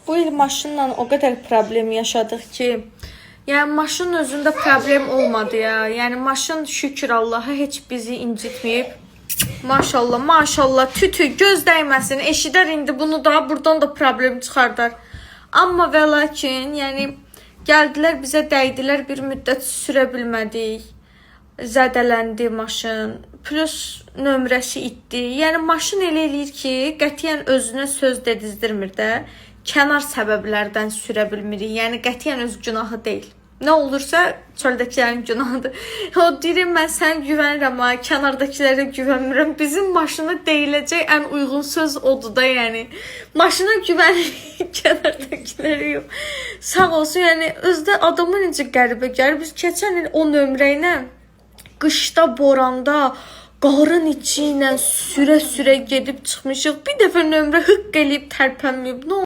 Bu il maşınla o qədər problem yaşadıq ki, yəni maşının özündə problem olmadı ya. Yəni maşın şükür Allaha heç bizi incitməyib. Maşallah, maşallah, tütü göz dəyməsin. Eşidər indi bunu da, buradan da problem çıxardar. Amma və lakin, yəni gəldilər bizə dəydilər, bir müddət sürə bilmədik. Zədələndi maşın. Plus nömrəsi itdi. Yəni maşın elə eləyir ki, qətiyyən özünə söz dedizdirmir də. Kənar səbəblərdən sürə bilmirik. Yəni qətiyyən öz günahı deyil. Nə olursa çöldəkilərin günahıdır. O deyirəm, mən sən güvənirəm, amma kənardakilərə güvənmirəm. Bizim maşına deyiləcək ən uyğun söz odur da, yəni. Maşına güvənirik, kənardakilərə yox. Sağ olsun, yəni özdə adamı necə qəribə gəlir. Biz keçən il o nömrə ilə qışda, boranda, qarın içi ilə sürə-sürə gedib çıxmışıq. Bir dəfə nömrə hıqq eləyib tərpənməyib. Nə